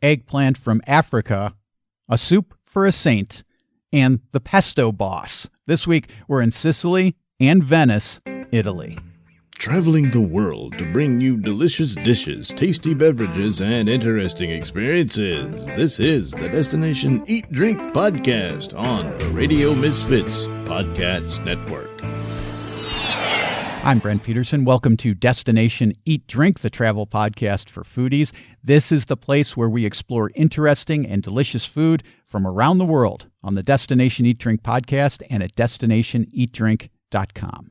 eggplant from Africa, a soup for a saint, and the pesto boss. This week, we're in Sicily and Venice, Italy. Traveling the world to bring you delicious dishes, tasty beverages, and interesting experiences. This is the Destination Eat Drink Podcast on the Radio Misfits Podcast Network. I'm Brent Peterson. Welcome to Destination Eat Drink, the travel podcast for foodies. This is the place where we explore interesting and delicious food from around the world on the Destination Eat Drink podcast and at destinationeatdrink.com.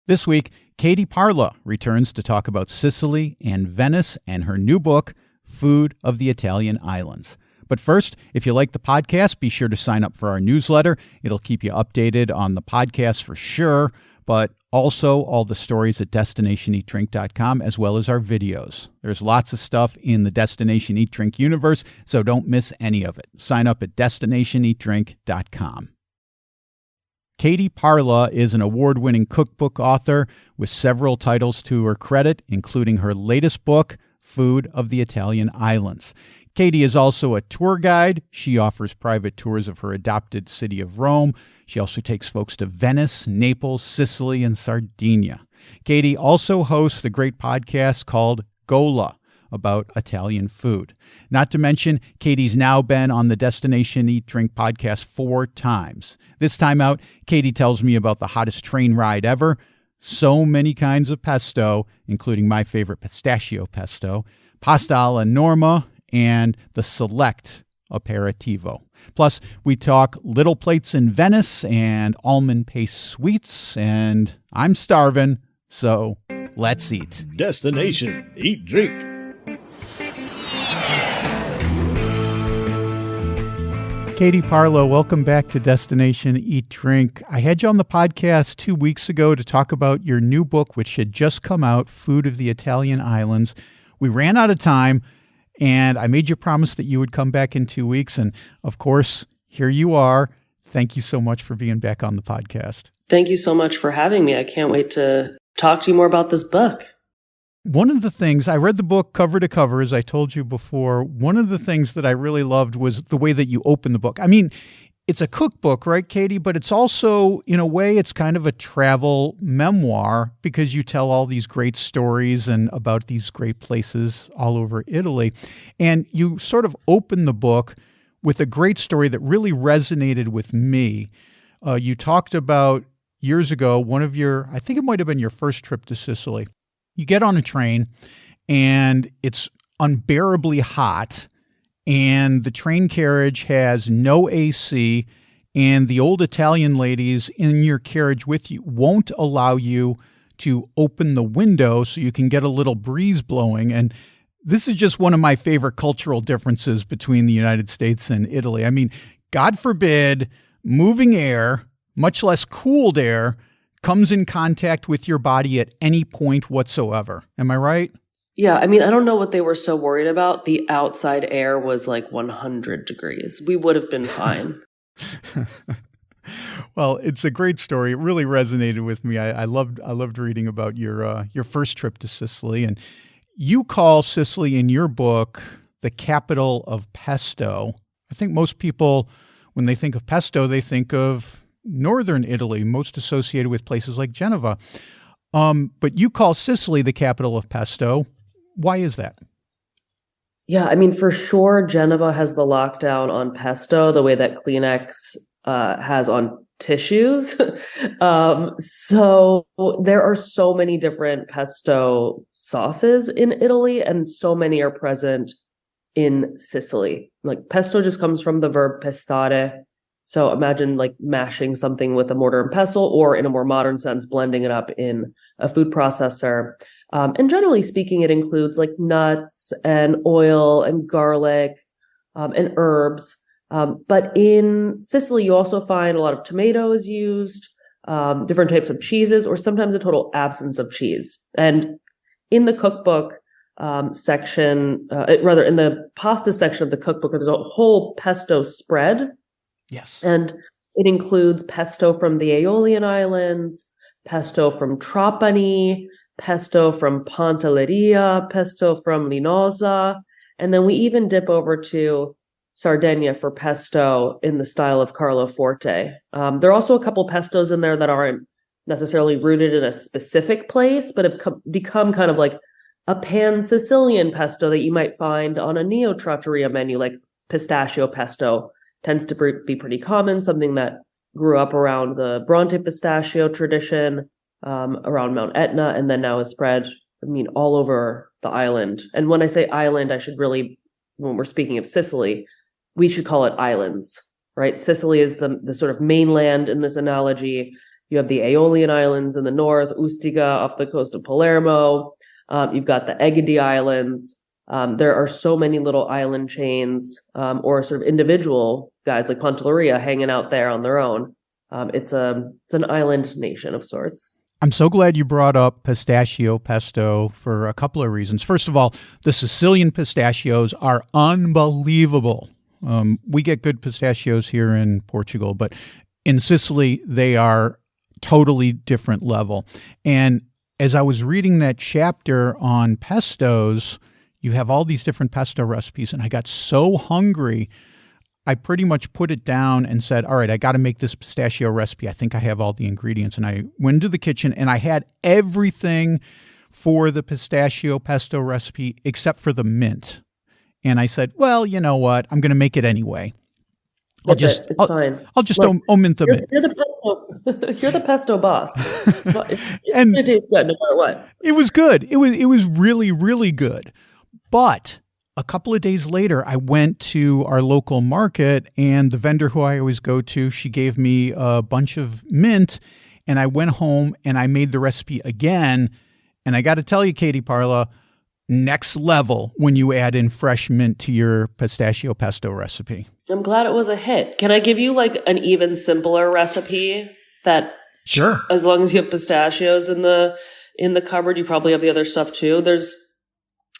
This week, Katie Parla returns to talk about Sicily and Venice and her new book, Food of the Italian Islands. But first, if you like the podcast, be sure to sign up for our newsletter. It'll keep you updated on the podcast for sure, but also all the stories at destinationeatdrink.com, as well as our videos. There's lots of stuff in the Destination Eat Drink universe, so don't miss any of it. Sign up at destinationeatdrink.com. Katie Parla is an award-winning cookbook author with several titles to her credit, including her latest book, Food of the Italian Islands. Katie is also a tour guide. She offers private tours of her adopted city of Rome. She also takes folks to Venice, Naples, Sicily, and Sardinia. Katie also hosts the great podcast called Gola about Italian food. Not to mention, Katie's now been on the Destination Eat Drink podcast 4 times. This time out, Katie tells me about the hottest train ride ever, so many kinds of pesto, including my favorite pistachio pesto, pasta alla Norma, and the Select Aperitivo. Plus, we talk little plates in Venice and almond paste sweets, and I'm starving, so let's eat. Destination Eat Drink. Katie Parla, welcome back to Destination Eat Drink. I had you on the podcast 2 weeks ago to talk about your new book, which had just come out, Food of the Italian Islands. We ran out of time, and I made you promise that you would come back in 2 weeks. And of course, here you are. Thank you so much for being back on the podcast. Thank you so much for having me. I can't wait to talk to you more about this book. One of the things, I read the book cover to cover, as I told you before. One of the things that I really loved was the way that you open the book. I mean, it's a cookbook, right, Katie? But it's also, in a way, it's kind of a travel memoir because you tell all these great stories and about these great places all over Italy. And you sort of open the book with a great story that really resonated with me. You talked about years ago, I think it might have been your first trip to Sicily. You get on a train and it's unbearably hot and the train carriage has no AC and the old Italian ladies in your carriage with you won't allow you to open the window so you can get a little breeze blowing. And this is just one of my favorite cultural differences between the United States and Italy. I mean, God forbid, moving air, much less cooled air, comes in contact with your body at any point whatsoever. Am I right? Yeah, I mean, I don't know what they were so worried about. The outside air was like 100 degrees. We would have been fine. Well, it's a great story. It really resonated with me. I loved reading about your first trip to Sicily. And you call Sicily in your book the capital of pesto. I think most people, when they think of pesto, they think of northern Italy, most associated with places like Genova. But you call Sicily the capital of pesto. Why is that? Yeah, I mean, for sure, Genova has the lockdown on pesto the way that Kleenex has on tissues. So there are so many different pesto sauces in Italy, and so many are present in Sicily. Like pesto just comes from the verb pestare. So imagine like mashing something with a mortar and pestle, or in a more modern sense, blending it up in a food processor. And generally speaking, it includes like nuts and oil and garlic and herbs. But in Sicily, you also find a lot of tomatoes used, different types of cheeses, or sometimes a total absence of cheese. And in the cookbook section, rather in the pasta section of the cookbook, there's a whole pesto spread. Yes. And it includes pesto from the Aeolian Islands, pesto from Trapani, pesto from Pantelleria, pesto from Linosa. And then we even dip over to Sardinia for pesto in the style of Carlo Forte. There are also a couple pestos in there that aren't necessarily rooted in a specific place, but have become kind of like a pan-Sicilian pesto that you might find on a neo-trattoria menu, like pistachio pesto tends to be pretty common, something that grew up around the Bronte pistachio tradition, around Mount Etna, and then now is spread, all over the island. And when I say island, I should really, when we're speaking of Sicily, we should call it islands, right? Sicily is the sort of mainland in this analogy. You have the Aeolian Islands in the north, Ustica off the coast of Palermo. You've got the Egadi Islands. There are so many little island chains, or sort of individual guys like Pantelleria hanging out there on their own. It's an island nation of sorts. I'm so glad you brought up pistachio pesto for a couple of reasons. First of all, the Sicilian pistachios are unbelievable. We get good pistachios here in Portugal, but in Sicily, they are totally different level. And as I was reading that chapter on pestos, you have all these different pesto recipes, and I got so hungry, I pretty much put it down and said, all right, I got to make this pistachio recipe. I think I have all the ingredients. And I went into the kitchen and I had everything for the pistachio pesto recipe except for the mint. And I said, well, you know what? I'm going to make it anyway. It's fine. I'll just omit the mint. You're the pesto. You're the pesto boss. It's going to taste good no matter what. It was good. It was really, really good. But a couple of days later, I went to our local market, and the vendor who I always go to, she gave me a bunch of mint, and I went home and I made the recipe again. And I got to tell you, Katie Parla, next level when you add in fresh mint to your pistachio pesto recipe. I'm glad it was a hit. Can I give you like an even simpler recipe that? Sure. As long as you have pistachios in the cupboard, you probably have the other stuff too. There's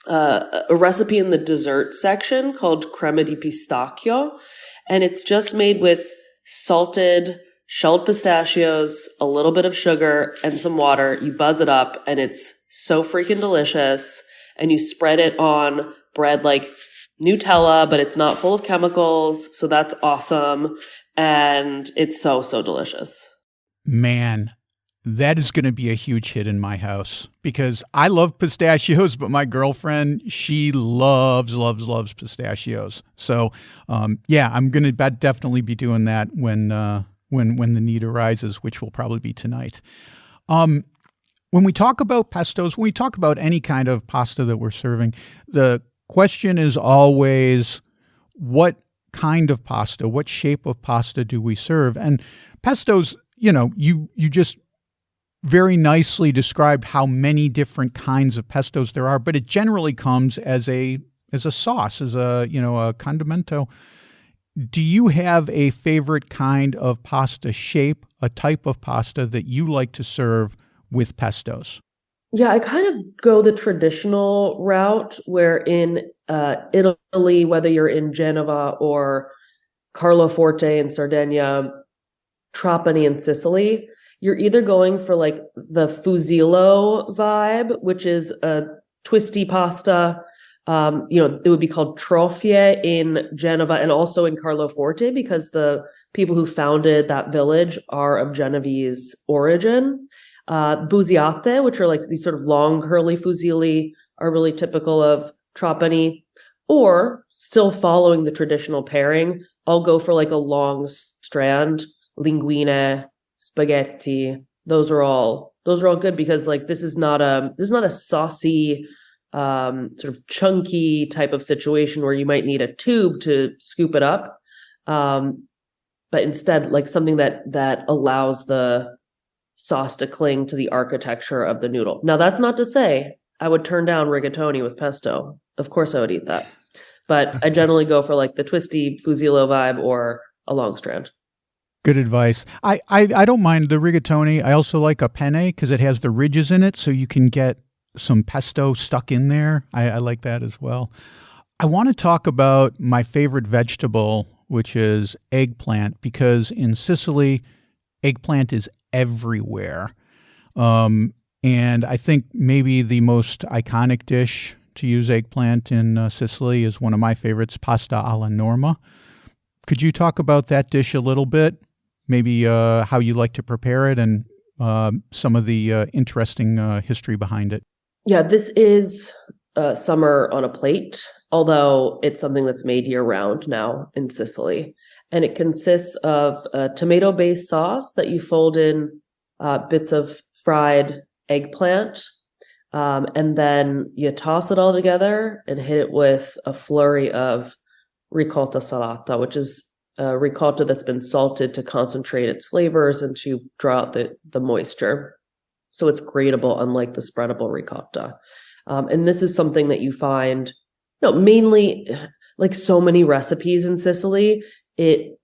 a recipe in the dessert section called crema di pistacchio, and it's just made with salted shelled pistachios, a little bit of sugar, and some water. You buzz it up, and it's so freaking delicious. And you spread it on bread like Nutella, but it's not full of chemicals, so that's awesome. And it's so, so delicious. Man, that is going to be a huge hit in my house because I love pistachios, but my girlfriend, she loves pistachios. So, yeah, I'm going to definitely be doing that when the need arises, which will probably be tonight. When we talk about pestos, when we talk about any kind of pasta that we're serving, the question is always what kind of pasta, what shape of pasta do we serve? And pestos, you just very nicely described how many different kinds of pestos there are, but it generally comes as a sauce, as a condimento. Do you have a favorite kind of pasta shape, a type of pasta that you like to serve with pestos? Yeah, I kind of go the traditional route where in Italy, whether you're in Genova or Carlo Forte in Sardinia, Trapani in Sicily, you're either going for like the fusillo vibe, which is a twisty pasta. It would be called trofie in Genova and also in Carlo Forte because the people who founded that village are of Genovese origin. Busiate, which are like these sort of long curly fusilli, are really typical of Trapani. Or still following the traditional pairing, I'll go for like a long strand, linguine, spaghetti. Those are all good because like this is not a saucy sort of chunky type of situation where you might need a tube to scoop it up, but instead like something that allows the sauce to cling to the architecture of the noodle. Now that's not to say I would turn down rigatoni with pesto. Of course I would eat that, but I generally go for like the twisty fusillo vibe or a long strand. Good advice. I don't mind the rigatoni. I also like a penne because it has the ridges in it, so you can get some pesto stuck in there. I like that as well. I want to talk about my favorite vegetable, which is eggplant, because in Sicily, eggplant is everywhere. And I think maybe the most iconic dish to use eggplant in Sicily is one of my favorites, pasta alla Norma. Could you talk about that dish a little bit? Maybe how you like to prepare it and some of the interesting history behind it. Yeah, this is summer on a plate, although it's something that's made year-round now in Sicily. And it consists of a tomato-based sauce that you fold in bits of fried eggplant, and then you toss it all together and hit it with a flurry of ricotta salata, which is ricotta that's been salted to concentrate its flavors and to draw out the moisture. So it's gradable, unlike the spreadable ricotta. And this is something that you find, mainly like so many recipes in Sicily, it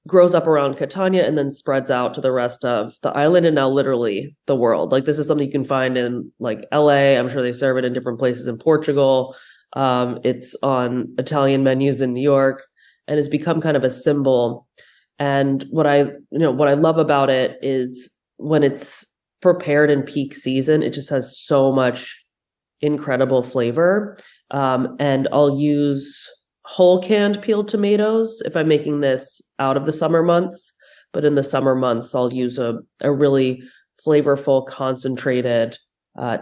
grows up around Catania and then spreads out to the rest of the island and now literally the world. Like this is something you can find in like LA. I'm sure they serve it in different places in Portugal. It's on Italian menus in New York and has become kind of a symbol. And what I love about it is when it's prepared in peak season, it just has so much incredible flavor. And I'll use whole canned peeled tomatoes if I'm making this out of the summer months. But in the summer months, I'll use a really flavorful, concentrated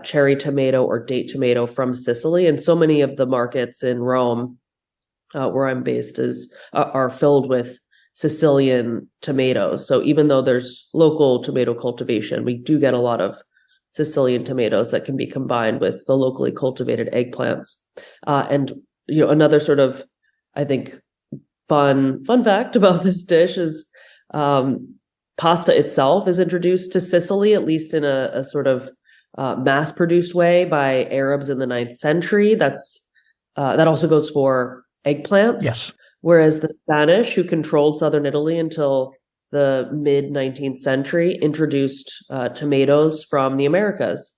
cherry tomato or date tomato from Sicily. And so many of the markets in Rome, where I'm based, are filled with Sicilian tomatoes. So even though there's local tomato cultivation, we do get a lot of Sicilian tomatoes that can be combined with the locally cultivated eggplants. And another sort of, I think, fun fact about this dish is pasta itself is introduced to Sicily, at least in a sort of mass-produced way, by Arabs in the 9th century. That also goes for eggplants. Yes. Whereas the Spanish, who controlled southern Italy until the mid-19th century, introduced tomatoes from the Americas.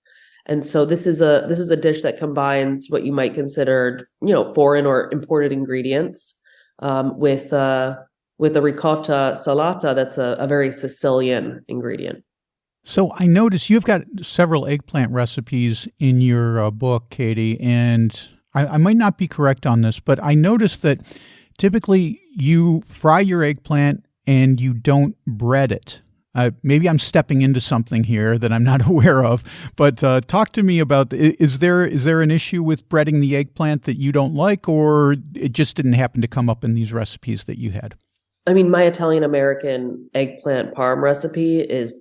And so this is a dish that combines what you might consider, foreign or imported ingredients with a ricotta salata that's a very Sicilian ingredient. So I noticed you've got several eggplant recipes in your book, Katie, and I might not be correct on this, but I noticed that typically you fry your eggplant and you don't bread it. Maybe I'm stepping into something here that I'm not aware of, but talk to me about, is there an issue with breading the eggplant that you don't like, or it just didn't happen to come up in these recipes that you had? I mean, my Italian-American eggplant parm recipe is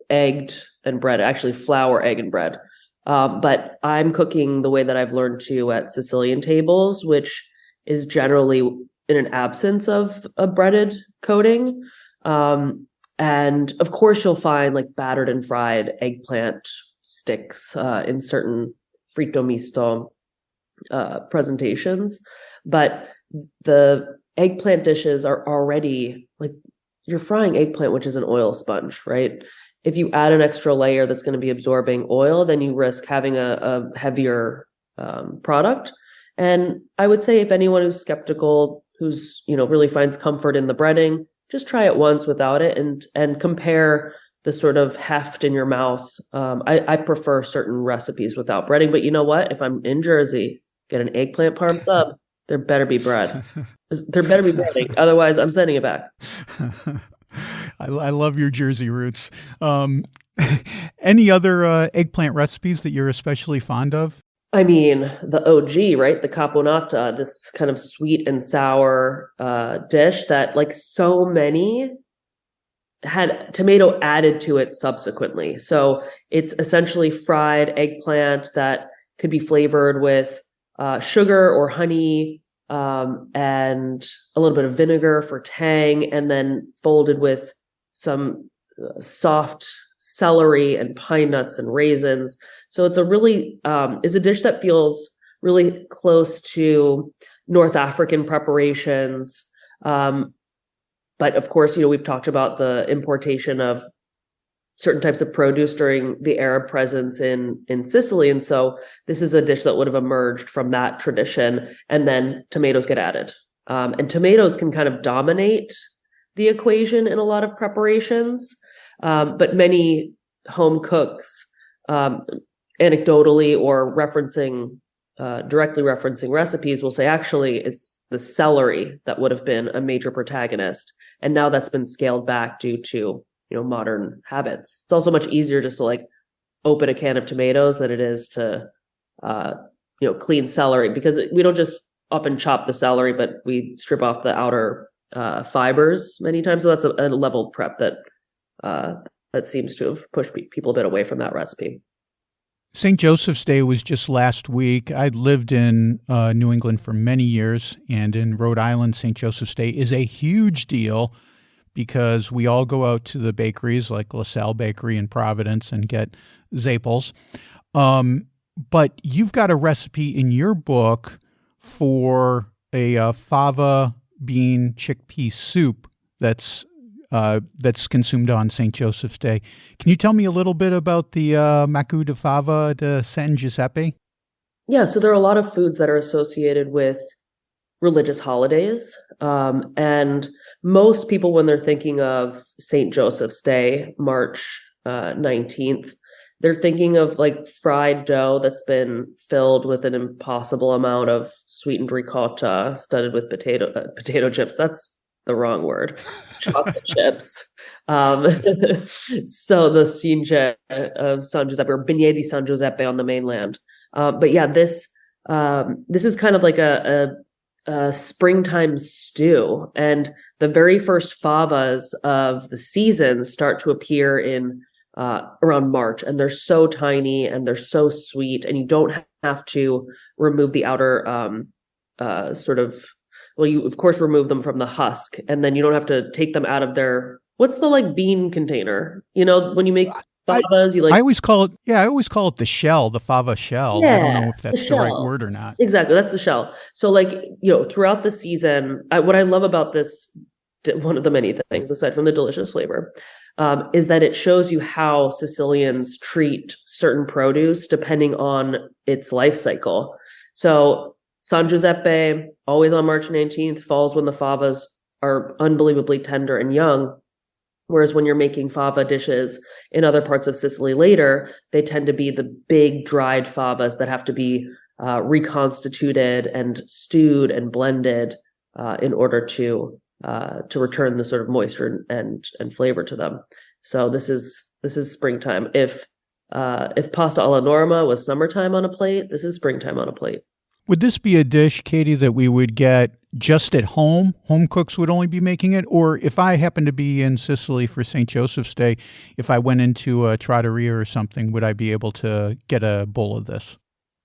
egged and bread, actually flour, egg, and bread. But I'm cooking the way that I've learned to at Sicilian tables, which is generally in an absence of a breaded coating. And of course, you'll find like battered and fried eggplant sticks in certain fritto misto presentations. But the eggplant dishes are already like, you're frying eggplant, which is an oil sponge, right? If you add an extra layer that's going to be absorbing oil, then you risk having a heavier product. And I would say if anyone who's skeptical, who's really finds comfort in the breading, just try it once without it and compare the sort of heft in your mouth. I prefer certain recipes without breading, but you know what? If I'm in Jersey, get an eggplant parm sub, there better be bread. There better be breading. Otherwise, I'm sending it back. I love your Jersey roots. Any other eggplant recipes that you're especially fond of? I mean, the OG, right? The caponata, this kind of sweet and sour dish that like so many had tomato added to it subsequently. So it's essentially fried eggplant that could be flavored with sugar or honey and a little bit of vinegar for tang, and then folded with some soft celery and pine nuts and raisins. So it's a dish that feels really close to North African preparations. But of course, we've talked about the importation of certain types of produce during the Arab presence in Sicily. And so this is a dish that would have emerged from that tradition, and then tomatoes get added. And tomatoes can kind of dominate the equation in a lot of preparations. But many home cooks, anecdotally or referencing directly referencing recipes will say, actually, it's the celery that would have been a major protagonist. And now that's been scaled back due to, modern habits. It's also much easier just to like open a can of tomatoes than it is to, clean celery, because we don't just often chop the celery, but we strip off the outer fibers many times. So that's a level of prep that seems to have pushed people a bit away from that recipe. St. Joseph's Day was just last week. I'd lived in New England for many years, and in Rhode Island, St. Joseph's Day is a huge deal because we all go out to the bakeries like LaSalle Bakery in Providence and get Zappels. But you've got a recipe in your book for a fava bean chickpea soup that's consumed on St. Joseph's Day. Can you tell me a little bit about the Macu de Fava de San Giuseppe? Yeah, so there are a lot of foods that are associated with religious holidays. And most people, when they're thinking of St. Joseph's Day, March 19th, they're thinking of like fried dough that's been filled with an impossible amount of sweetened ricotta studded with potato chips. That's the wrong word. Chocolate chips. So the cinche of San Giuseppe, or beignet di San Giuseppe on the mainland. But yeah, this is kind of like a springtime stew, and the very first favas of the season start to appear in around March, and they're so tiny and they're so sweet, and you don't have to remove the outer you of course remove them from the husk, and then you don't have to take them out of their, what's the like bean container? When you make favas, I always call it the shell, the fava shell. Yeah, I don't know if that's the right word or not. Exactly, that's the shell. So throughout the season, what I love about this, one of the many things aside from the delicious flavor, is that it shows you how Sicilians treat certain produce depending on its life cycle. So San Giuseppe, always on March 19th, falls when the favas are unbelievably tender and young. Whereas when you're making fava dishes in other parts of Sicily later, they tend to be the big dried favas that have to be reconstituted and stewed and blended in order to return the sort of moisture and flavor to them. So this is springtime. If pasta alla Norma was summertime on a plate, this is springtime on a plate. Would this be a dish, Katie, that we would get just at home? Home cooks would only be making it? Or if I happen to be in Sicily for St. Joseph's Day, if I went into a trattoria or something, would I be able to get a bowl of this?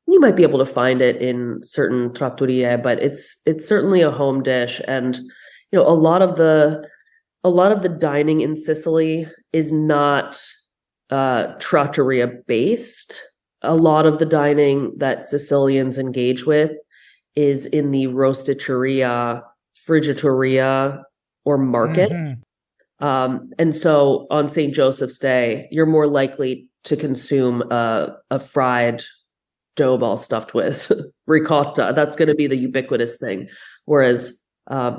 You might be able to find it in certain trattorie, but it's certainly a home dish. And a lot of the dining in Sicily is not trattoria based. A lot of the dining that Sicilians engage with is in the rosticceria, frigitoria, or market. Mm-hmm. And so on St. Joseph's Day, you're more likely to consume a fried dough ball stuffed with ricotta. That's going to be the ubiquitous thing. Whereas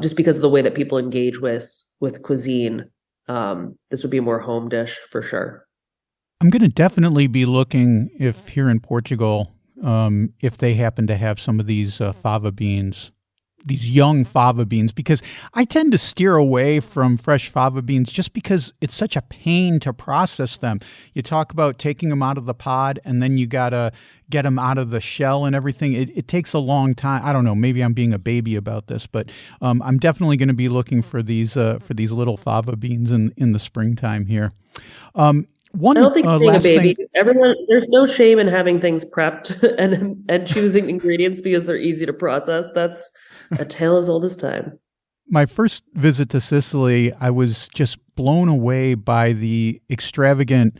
just because of the way that people engage with cuisine, this would be a more home dish for sure. I'm going to definitely be looking if here in Portugal, if they happen to have some of these fava beans, these young fava beans, because I tend to steer away from fresh fava beans just because it's such a pain to process them. You talk about taking them out of the pod, and then you got to get them out of the shell and everything. It takes a long time. I don't know. Maybe I'm being a baby about this, but I'm definitely going to be looking for these little fava beans in the springtime here. I don't think being a baby, everyone, there's no shame in having things prepped and choosing ingredients because they're easy to process. That's a tale as old as time. My first visit to Sicily, I was just blown away by the extravagant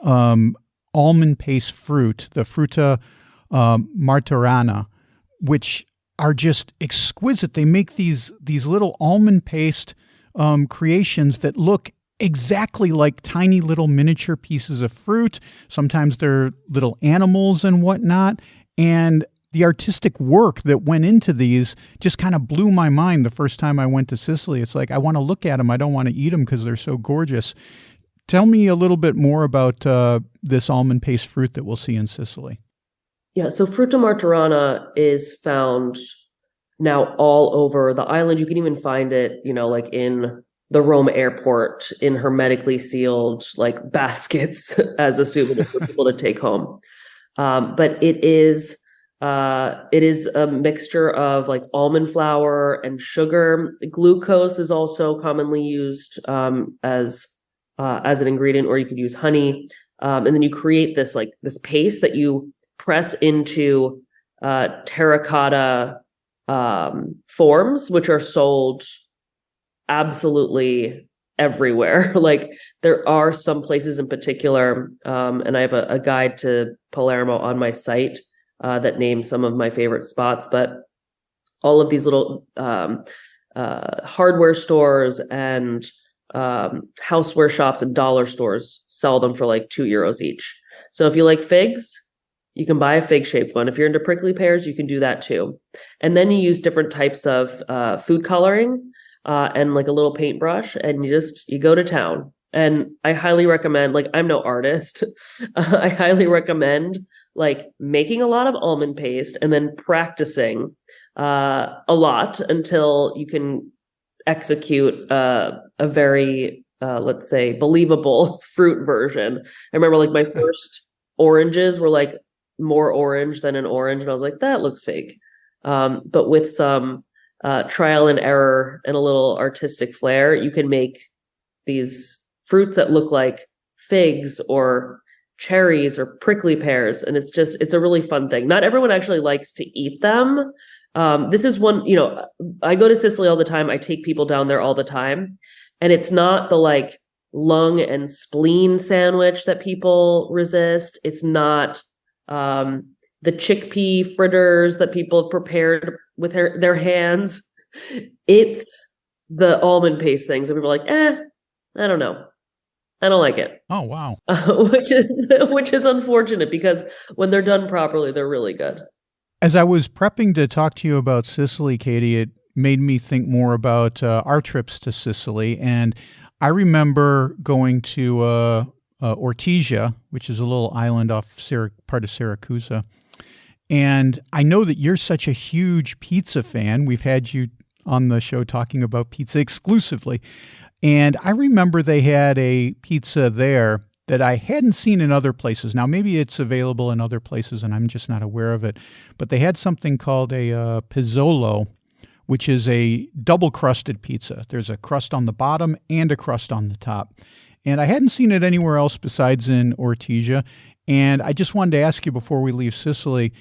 almond paste fruit, the frutta martorana, which are just exquisite. They make these little almond paste creations that look exactly like tiny little miniature pieces of fruit. Sometimes they're little animals and whatnot. And the artistic work that went into these just kind of blew my mind the first time I went to Sicily. It's like, I want to look at them. I don't want to eat them because they're so gorgeous. Tell me a little bit more about this almond paste fruit that we'll see in Sicily. Yeah, so Fruta martorana is found now all over the island. You can even find it, like in the Rome airport in hermetically sealed like baskets as a souvenir for people to take home. But it is a mixture of like almond flour and sugar. Glucose is also commonly used as an ingredient, or you could use honey. And then you create this paste that you press into terracotta forms, which are sold absolutely everywhere. Like there are some places in particular, and I have a guide to Palermo on my site that names some of my favorite spots, but all of these little hardware stores and houseware shops and dollar stores sell them for like €2 each. So if you like figs, you can buy a fig-shaped one. If you're into prickly pears, you can do that too. And then you use different types of food coloring and like a little paintbrush, and you go to town. And I highly recommend, like, I'm no artist. I highly recommend like making a lot of almond paste and then practicing a lot until you can execute a very, let's say, believable fruit version. I remember like my first oranges were like more orange than an orange, and I was like, that looks fake. But with some trial and error and a little artistic flair, you can make these fruits that look like figs or cherries or prickly pears. And it's a really fun thing. Not everyone actually likes to eat them. This is one, I go to Sicily all the time. I take people down there all the time. And it's not the like lung and spleen sandwich that people resist. It's not the chickpea fritters that people have prepared with their hands. It's the almond paste things. And people are like, I don't know. I don't like it. Oh, wow. Which is unfortunate, because when they're done properly, they're really good. As I was prepping to talk to you about Sicily, Katie, it made me think more about our trips to Sicily. And I remember going to Ortigia, which is a little island off part of Syracuse. And I know that you're such a huge pizza fan. We've had you on the show talking about pizza exclusively. And I remember they had a pizza there that I hadn't seen in other places. Now, maybe it's available in other places and I'm just not aware of it. But they had something called a pizzolo, which is a double-crusted pizza. There's a crust on the bottom and a crust on the top. And I hadn't seen it anywhere else besides in Ortigia. And I just wanted to ask you before we leave Sicily,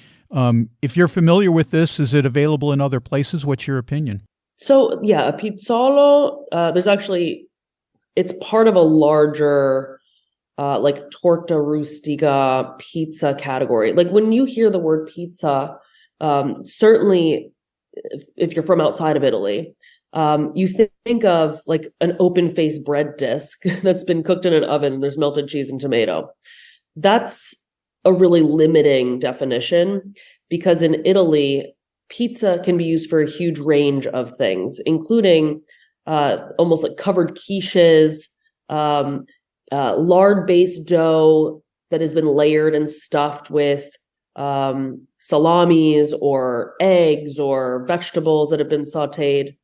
if you're familiar with this, is it available in other places? What's your opinion? So, yeah, a pizzolo, it's part of a larger, like torta rustica pizza category. Like when you hear the word pizza, certainly if you're from outside of Italy, you think of like an open-faced bread disc that's been cooked in an oven and there's melted cheese and tomato. That's a really limiting definition, because in Italy, pizza can be used for a huge range of things, including almost like covered quiches, lard-based dough that has been layered and stuffed with salamis or eggs or vegetables that have been sautéed.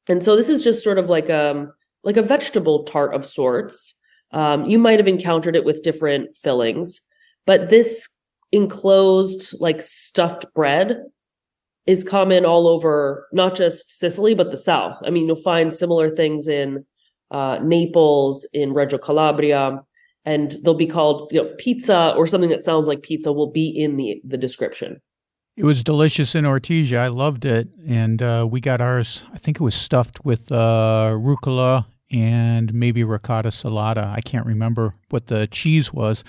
And so this is just sort of like a vegetable tart of sorts. You might have encountered it with different fillings, but this enclosed like stuffed bread is common all over, not just Sicily, but the South. I mean, you'll find similar things in Naples, in Reggio Calabria, and they'll be called, pizza, or something that sounds like pizza will be in the description. It was delicious in Ortigia. I loved it. And we got ours, I think it was stuffed with rucola and maybe ricotta salata. I can't remember what the cheese was,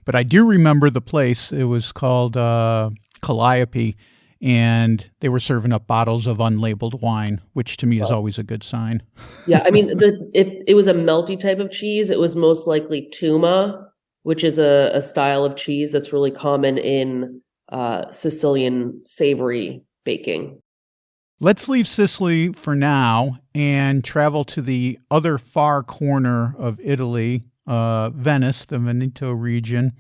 but I do remember the place. It was called Calliope, and they were serving up bottles of unlabeled wine, which to me is always a good sign. Yeah, I mean, it was a melty type of cheese. It was most likely tuma, which is a style of cheese that's really common in Sicilian savory baking. Let's leave Sicily for now and travel to the other far corner of Italy, Venice, the Veneto region,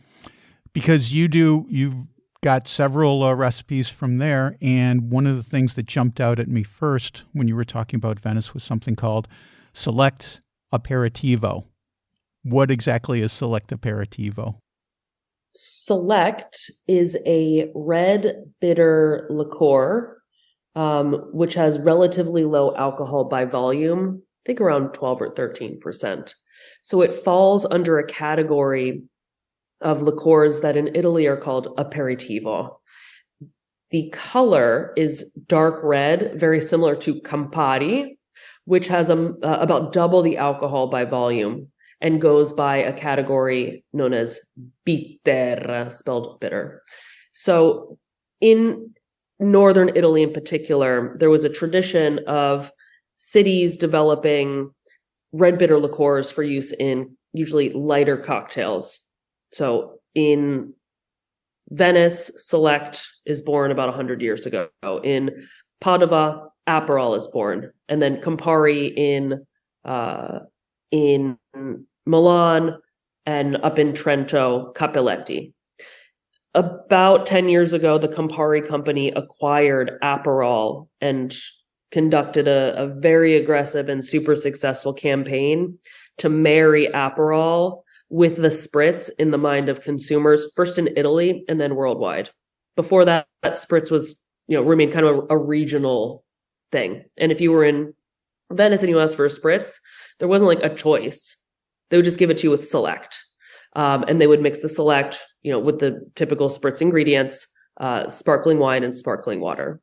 because you've got several recipes from there. And one of the things that jumped out at me first when you were talking about Venice was something called Select Aperitivo. What exactly is Select Aperitivo? Select is a red bitter liqueur, which has relatively low alcohol by volume, I think around 12 or 13%. So it falls under a category of liqueurs that in Italy are called aperitivo. The color is dark red, very similar to Campari, which has about double the alcohol by volume and goes by a category known as bitter, spelled bitter. So in northern Italy in particular, there was a tradition of cities developing red bitter liqueurs for use in usually lighter cocktails. So in Venice, Select is born about 100 years ago. In Padova, Aperol is born. And then Campari in Milan and up in Trento, Cappelletti. About 10 years ago, the Campari company acquired Aperol and conducted a very aggressive and super successful campaign to marry Aperol with the spritz in the mind of consumers, first in Italy and then worldwide. Before that spritz was, remained kind of a regional thing. And if you were in Venice and you asked for a spritz, there wasn't like a choice. They would just give it to you with Select. And they would mix the Select, with the typical spritz ingredients, sparkling wine and sparkling water.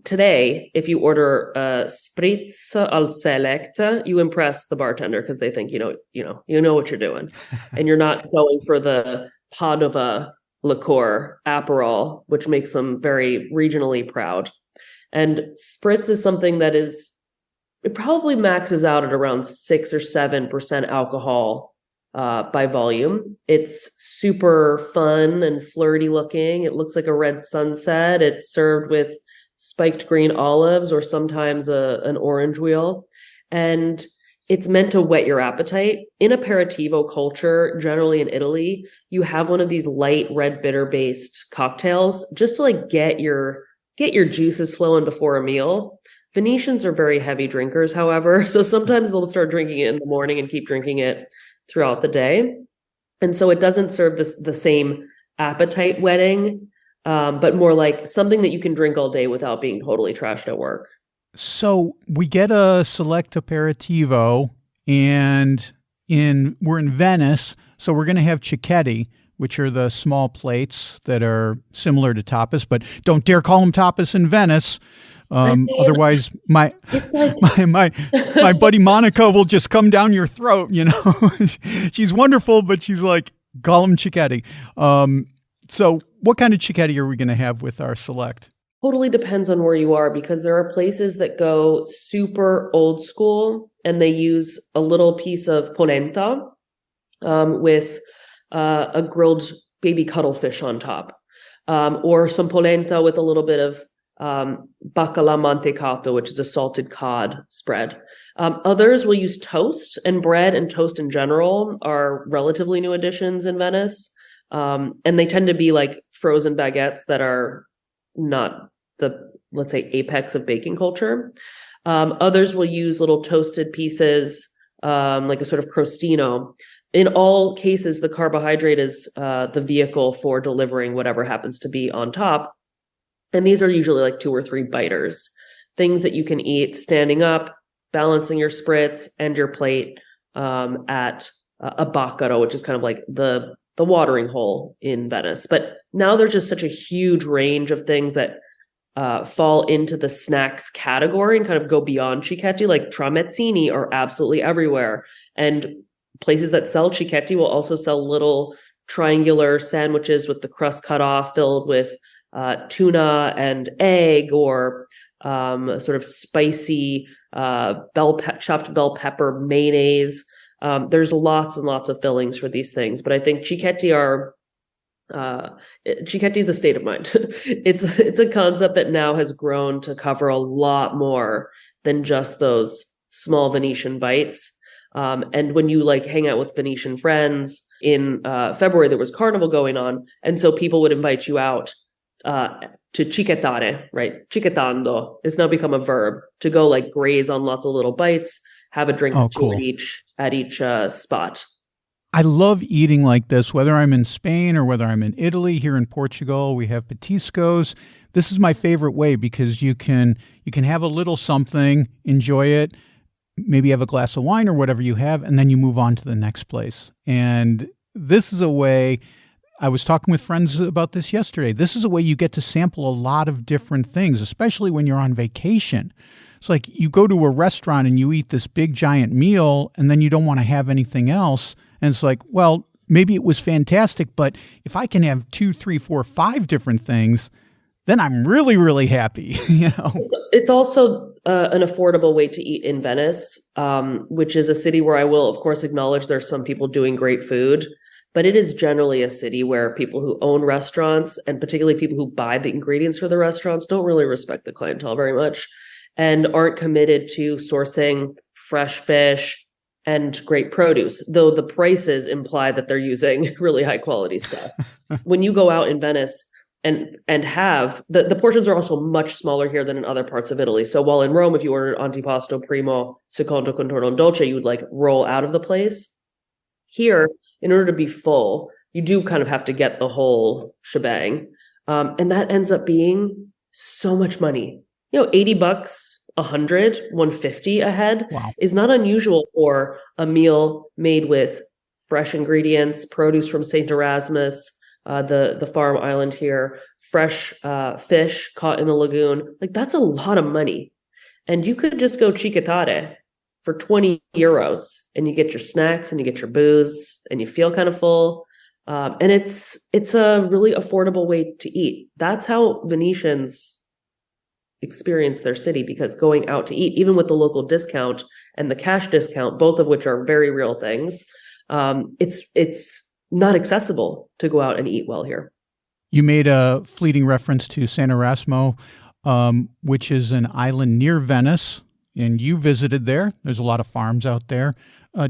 Today, if you order a spritz al Select, you impress the bartender because they think you know what you're doing, and you're not going for the Padova liqueur Aperol, which makes them very regionally proud. And spritz is something that it probably maxes out at around 6 or 7% alcohol by volume. It's super fun and flirty looking. It looks like a red sunset. It's served with spiked green olives or sometimes an orange wheel. And it's meant to whet your appetite. In aperitivo culture, generally in Italy, you have one of these light red bitter based cocktails just to like get your juices flowing before a meal. Venetians are very heavy drinkers, however, so sometimes they'll start drinking it in the morning and keep drinking it throughout the day. And so it doesn't serve the same appetite whetting, but more like something that you can drink all day without being totally trashed at work. So we get a Select Aperitivo, and we're in Venice, so we're going to have cicchetti, which are the small plates that are similar to tapas, but don't dare call them tapas in Venice. Otherwise, my buddy Monica will just come down your throat. She's wonderful, but she's like, call them cicchetti. So what kind of cicchetti are we going to have with our Select? Totally depends on where you are, because there are places that go super old school and they use a little piece of polenta with a grilled baby cuttlefish on top, or some polenta with a little bit of baccalà mantecato, which is a salted cod spread. Others will use toast, and bread and toast in general are relatively new additions in Venice. And they tend to be like frozen baguettes that are not the, let's say, apex of baking culture. Others will use little toasted pieces, like a sort of crostino. In all cases, the carbohydrate is the vehicle for delivering whatever happens to be on top. And these are usually like 2 or 3 biters, things that you can eat standing up, balancing your spritz and your plate at a baccaro, which is kind of like the watering hole in Venice. But now there's just such a huge range of things that fall into the snacks category and kind of go beyond cicchetti, like tramezzini are absolutely everywhere. And places that sell cicchetti will also sell little triangular sandwiches with the crust cut off, filled with tuna and egg, or a sort of spicy chopped bell pepper mayonnaise. There's lots and lots of fillings for these things, but I think cicchetti is a state of mind. It's a concept that now has grown to cover a lot more than just those small Venetian bites. And when you like hang out with Venetian friends in February, there was Carnival going on. And so people would invite you out to cicchettare, right? Cicchettando. It's now become a verb to go like graze on lots of little bites, have a drink or two cool. at each spot. I love eating like this, whether I'm in Spain or whether I'm in Italy. Here in Portugal, we have petiscos. This is my favorite way because you can have a little something, enjoy it, maybe have a glass of wine or whatever you have, and then you move on to the next place. And this is a way, I was talking with friends about this yesterday, this is a way you get to sample a lot of different things, especially when you're on vacation. It's like you go to a restaurant and you eat this big giant meal and then you don't want to have anything else. And it's like, well, maybe it was fantastic, but if I can have 2, 3, 4, 5 different things, then I'm really, really happy. It's also an affordable way to eat in Venice, which is a city where I will, of course, acknowledge there's some people doing great food, but it is generally a city where people who own restaurants, and particularly people who buy the ingredients for the restaurants, don't really respect the clientele very much and aren't committed to sourcing fresh fish and great produce, though the prices imply that they're using really high quality stuff. When you go out in Venice and have the portions are also much smaller here than in other parts of Italy. So while in Rome, if you ordered antipasto, primo, secondo, contorno, dolce, you would like roll out of the place. Here, in order to be full, you do kind of have to get the whole shebang. And that ends up being so much money. $80, 100, 150 a head is not unusual for a meal made with fresh ingredients, produce from St. Erasmus, the farm island here, fresh fish caught in the lagoon. Like that's a lot of money. And you could just go cicchettare for 20 euros and you get your snacks and you get your booze and you feel kind of full. And it's a really affordable way to eat. That's how Venetians experience their city, because going out to eat, even with the local discount and the cash discount, both of which are very real things, it's not accessible to go out and eat well here. You made a fleeting reference to San Erasmo, which is an island near Venice, and you visited there. There's a lot of farms out there.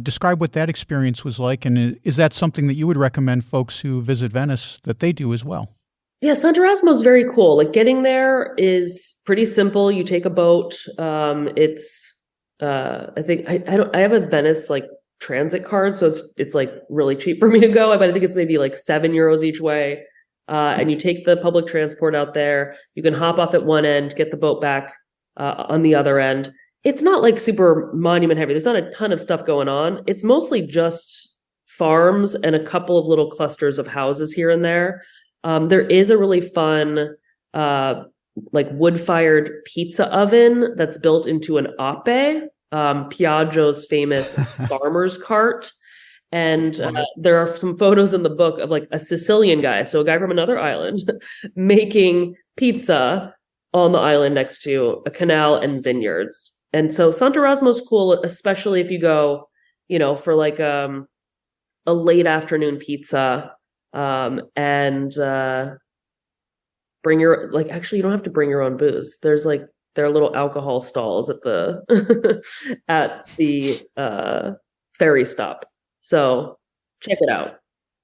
Describe what that experience was like, and is that something that you would recommend folks who visit Venice that they do as well? Yeah, San Erasmo is very cool. Like getting there is pretty simple. You take a boat. It's I think I have a Venice like transit card, so it's like really cheap for me to go. But I think it's maybe like €7 each way. And you take the public transport out there. You can hop off at one end, get the boat back on the other end. It's not like super monument heavy. There's not a ton of stuff going on. It's mostly just farms and a couple of little clusters of houses here and there. There is a really fun, like wood-fired pizza oven that's built into an ape, Piaggio's famous farmer's cart. And there are some photos in the book of like a Sicilian guy, so a guy from another island, making pizza on the island next to a canal and vineyards. And so Sant'Erasmo's cool, especially if you go, for like a late afternoon pizza. And bring your, like, actually you don't have to bring your own booze. There are little alcohol stalls at the at the ferry stop. So check it out.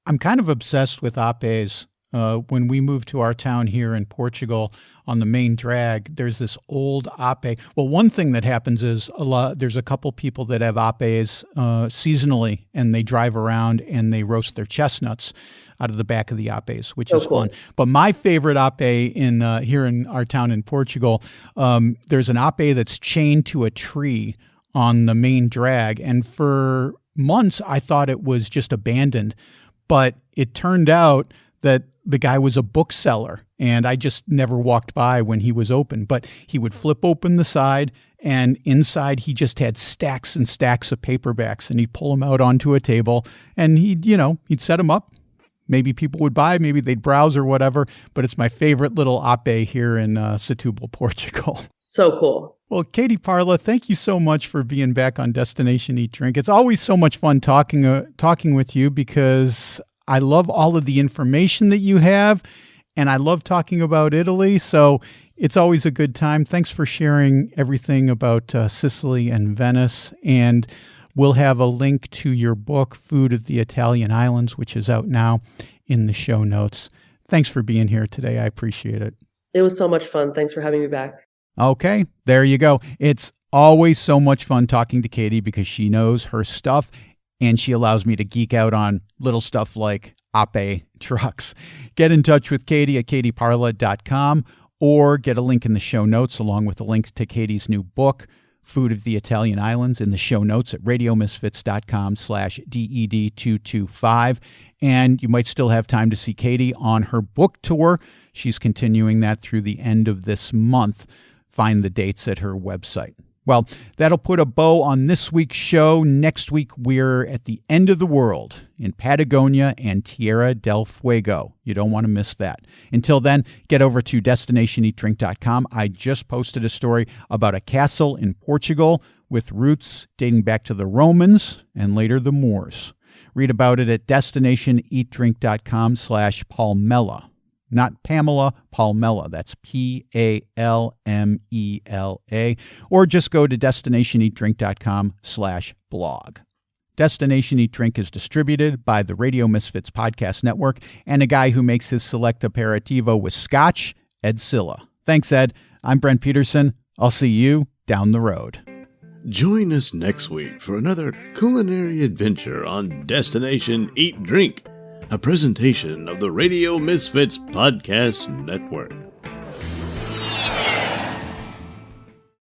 I'm kind of obsessed with apes. When we moved to our town here in Portugal on the main drag, there's this old ape. Well, one thing that happens is there's a couple people that have apes seasonally, and they drive around and they roast their chestnuts out of the back of the apes, which is cool. Fun. But my favorite ape here in our town in Portugal, there's an ape that's chained to a tree on the main drag, and for months I thought it was just abandoned, but it turned out that the guy was a bookseller, and I just never walked by when he was open. But he would flip open the side, and inside he just had stacks and stacks of paperbacks, and he'd pull them out onto a table, and he'd set them up. Maybe people would buy, maybe they'd browse or whatever, but it's my favorite little ape here in Setúbal, Portugal. So cool. Well, Katie Parla, thank you so much for being back on Destination Eat Drink. It's always so much fun talking with you, because I love all of the information that you have, and I love talking about Italy, so it's always a good time. Thanks for sharing everything about Sicily and Venice. And We'll have a link to your book, Food of the Italian Islands, which is out now, in the show notes. Thanks for being here today. I appreciate it. It was so much fun. Thanks for having me back. Okay, there you go. It's always so much fun talking to Katie because she knows her stuff and she allows me to geek out on little stuff like Ape trucks. Get in touch with Katie at katieparla.com or get a link in the show notes along with the links to Katie's new book, Food of the Italian Islands, in the show notes at radiomisfits.com/DED225. And you might still have time to see Katie on her book tour. She's continuing that through the end of this month. Find the dates at her website. Well, that'll put a bow on this week's show. Next week, we're at the end of the world in Patagonia and Tierra del Fuego. You don't want to miss that. Until then, get over to destinationeatdrink.com. I just posted a story about a castle in Portugal with roots dating back to the Romans and later the Moors. Read about it at destinationeatdrink.com/Palmela. Not Pamela, Palmela. That's Palmela. Or just go to destinationeatdrink.com/blog. Destination Eat Drink is distributed by the Radio Misfits Podcast Network and a guy who makes his Select Aperitivo with scotch, Ed Silla. Thanks, Ed. I'm Brent Peterson. I'll see you down the road. Join us next week for another culinary adventure on Destination Eat Drink, a presentation of the Radio Misfits Podcast Network.